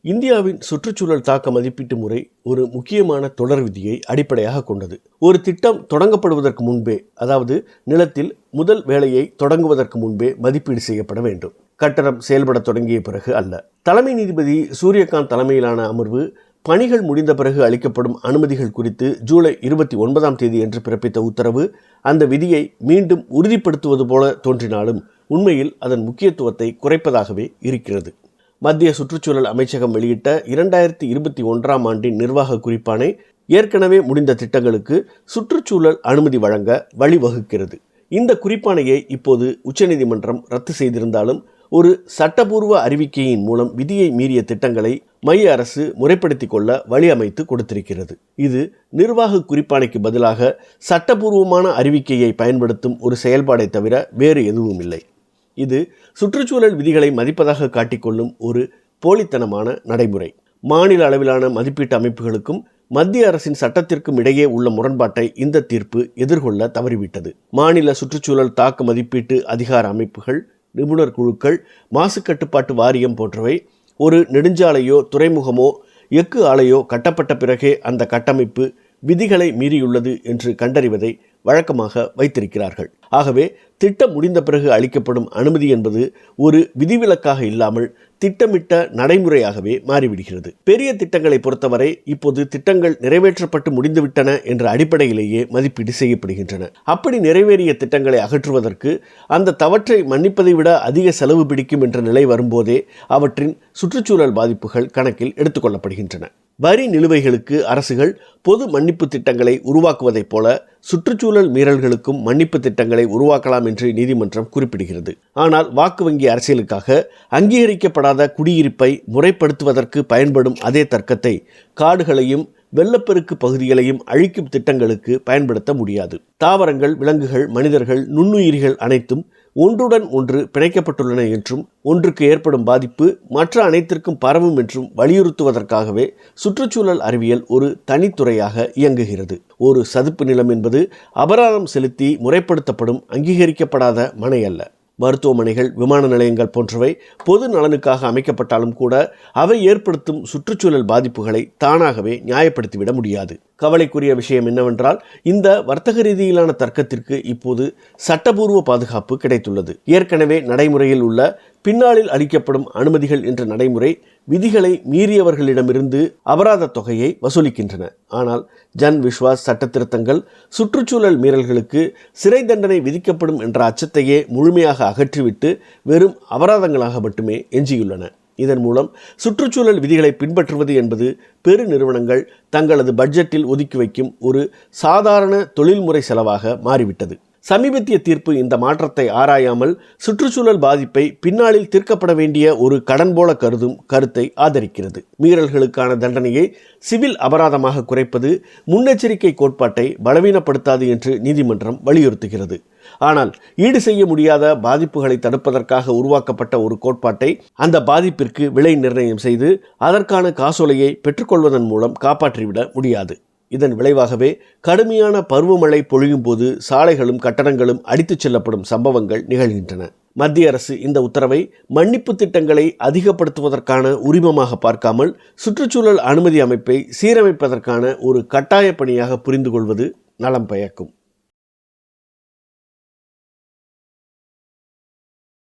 இந்தியாவின் சுற்றுச்சூழல் தாக்க மதிப்பீட்டு முறை ஒரு முக்கியமான தொடர் விதியை அடிப்படையாக கொண்டது. ஒரு திட்டம் தொடங்கப்படுவதற்கு முன்பே, அதாவது நிலத்தில் முதல் வேலையை தொடங்குவதற்கு முன்பே மதிப்பீடு செய்யப்பட வேண்டும். கட்டடம் செயல்பட தொடங்கிய பிறகு அல்ல. தலைமை நீதிபதி சூரியகாந்த் தலைமையிலான அமர்வு பணிகள் முடிந்த பிறகு அளிக்கப்படும் அனுமதிகள் குறித்து ஜூலை 29 என்று பிறப்பித்த உத்தரவு அந்த விதியை மீண்டும் உறுதிப்படுத்துவது போல தோன்றினாலும் உண்மையில் அதன் முக்கியத்துவத்தை குறைப்பதாகவே இருக்கிறது. மத்திய சுற்றுச்சூழல் அமைச்சகம் வெளியிட்ட 2021 ஆண்டின் நிர்வாக குறிப்பாணை ஏற்கனவே முடிந்த திட்டங்களுக்கு சுற்றுச்சூழல் அனுமதி வழங்க வழிவகுக்கிறது. இந்த குறிப்பாணையை இப்போது உச்சநீதிமன்றம் ரத்து செய்திருந்தாலும் ஒரு சட்டபூர்வ அறிவிக்கையின் மூலம் விதியை மீறிய திட்டங்களை மைய அரசு முறைப்படுத்திக் கொள்ள வழி அமைத்து கொடுத்திருக்கிறது. இது நிர்வாக குறிப்பாணைக்கு பதிலாக சட்டபூர்வமான அறிவிக்கையை பயன்படுத்தும் ஒரு செயல்பாடை தவிர வேறு எதுவும் இல்லை. இது சுற்றுச்சூழல் விதிகளை மதிப்பதாக காட்டிக்கொள்ளும் ஒரு போலித்தனமான நடைமுறை. மாநில அளவிலான மதிப்பீட்டு அமைப்புகளுக்கும் மத்திய அரசின் சட்டத்திற்கும் இடையே உள்ள முரண்பாட்டை இந்த தீர்ப்பு எதிர்கொள்ள தவறிவிட்டது. மாநில சுற்றுச்சூழல் தாக்க மதிப்பீட்டு அதிகார அமைப்புகள், நிபுணர் குழுக்கள், மாசு கட்டுப்பாட்டு வாரியம் போன்றவை ஒரு நெடுஞ்சாலையோ துறைமுகமோ எஃகு ஆலையோ கட்டப்பட்ட பிறகே அந்த கட்டமைப்பு விதிகளை மீறியுள்ளது என்று கண்டறிவதை வழக்கமாக வைத்திருக்கிறார்கள். ஆகவே திட்டம் முடிந்த பிறகு அளிக்கப்படும் அனுமதி என்பது ஒரு விதிவிலக்காக இல்லாமல் திட்டமிட்ட நடைமுறையாகவே மாறிவிடுகிறது. பெரிய திட்டங்களை பொறுத்தவரை இப்போது திட்டங்கள் நிறைவேற்றப்பட்டு முடிந்துவிட்டன என்ற அடிப்படையிலேயே மதிப்பீடு செய்யப்படுகின்றன. அப்படி நிறைவேறிய திட்டங்களை அகற்றுவதற்கு அந்த தவற்றை மன்னிப்பதை விட அதிக செலவு பிடிக்கும் என்ற நிலை வரும்போதே அவற்றின் சுற்றுச்சூழல் பாதிப்புகள் கணக்கில் எடுத்துக்கொள்ளப்படுகின்றன. வரி நிலுவைகளுக்கு அரசுகள் பொது மன்னிப்பு திட்டங்களை உருவாக்குவதைப் போல சுற்றுச்சூழல் மீறல்களுக்கும் மன்னிப்பு திட்டங்களை உருவாக்கலாம் என்று நீதிமன்றம் குறிப்பிடுகிறது. ஆனால் வாக்கு வங்கி அரசியலுக்காக அங்கீகரிக்கப்படாத குடியிருப்பை முறைப்படுத்துவதற்கு பயன்படும் அதே தர்க்கத்தை காடுகளையும் வெள்ளப்பெருக்கு பகுதிகளையும் அழிக்கும் திட்டங்களுக்கு பயன்படுத்த முடியாது. தாவரங்கள், விலங்குகள், மனிதர்கள், நுண்ணுயிரிகள் அனைத்தும் ஒன்றுடன் ஒன்று பிணைக்கப்பட்டுள்ளன என்றும் ஒன்றுக்கு ஏற்படும் பாதிப்பு மற்ற அனைத்திற்கும் பரவும் என்றும் வலியுறுத்துவதற்காகவே சுற்றுச்சூழல் அறிவியல் ஒரு தனித்துறையாக இயங்குகிறது. ஒரு சதுப்பு நிலம் என்பது அபராதம் செலுத்தி முறைப்படுத்தப்படும் அங்கீகரிக்கப்படாத மனை அல்ல. மருத்துவமனைகள், விமான நிலையங்கள் போன்றவை பொது நலனுக்காக அமைக்கப்பட்டாலும் கூட அவை ஏற்படுத்தும் சுற்றுச்சூழல் பாதிப்புகளை தானாகவே நியாயப்படுத்திவிட முடியாது. கவலைக்குரிய விஷயம் என்னவென்றால் இந்த வர்த்தக ரீதியிலான தர்க்கத்திற்கு இப்போது சட்டபூர்வ பாதுகாப்பு கிடைத்துள்ளது. ஏற்கனவே நடைமுறையில் உள்ள பின்னாளில் அளிக்கப்படும் அனுமதிகள் என்ற நடைமுறை விதிகளை மீறியவர்களிடமிருந்து அபராத தொகையை வசூலிக்கின்றன. ஆனால் ஜன் விஸ்வாஸ் சட்ட திருத்தங்கள் சுற்றுச்சூழல் மீறல்களுக்கு சிறை தண்டனை விதிக்கப்படும் என்ற அச்சத்தையே முழுமையாக அகற்றிவிட்டு வெறும் அபராதங்களாக மட்டுமே எஞ்சியுள்ளன. இதன் மூலம் சுற்றுச்சூழல் விதிகளை பின்பற்றுவது என்பது பெரு நிறுவனங்கள் தங்களது பட்ஜெட்டில் ஒதுக்கி வைக்கும் ஒரு சாதாரண தொழில்முறை செலவாக மாறிவிட்டது. சமீபத்திய தீர்ப்பு இந்த மாற்றத்தை ஆராயாமல் சுற்றுச்சூழல் பாதிப்பை பின்னாளில் தீர்க்கப்பட வேண்டிய ஒரு கடன் போல கருதும் கருத்தை ஆதரிக்கிறது. மீறல்களுக்கான தண்டனையை சிவில் அபராதமாக குறைப்பது முன்னெச்சரிக்கை கோட்பாட்டை பலவீனப்படுத்தாது என்று நீதிமன்றம் வலியுறுத்துகிறது. ஆனால் ஈடு செய்ய முடியாத பாதிப்புகளை தடுப்பதற்காக உருவாக்கப்பட்ட ஒரு கோட்பாட்டை அந்த பாதிப்பிற்கு விலை நிர்ணயம் செய்து அதற்கான காசோலையை பெற்றுக்கொள்வதன் மூலம் காப்பாற்றிவிட முடியாது. இதன் விளைவாகவே கடுமையான பருவமழை பொழியும் போது சாலைகளும் கட்டடங்களும் அடித்துச் செல்லப்படும் சம்பவங்கள் நிகழ்கின்றன. மத்திய அரசு இந்த உத்தரவை மன்னிப்பு திட்டங்களை அதிகப்படுத்துவதற்கான உரிமமாக பார்க்காமல் சுற்றுச்சூழல் அனுமதி அமைப்பை சீரமைப்பதற்கான ஒரு கட்டாய பணியாக புரிந்து கொள்வது நலம் பயக்கும்.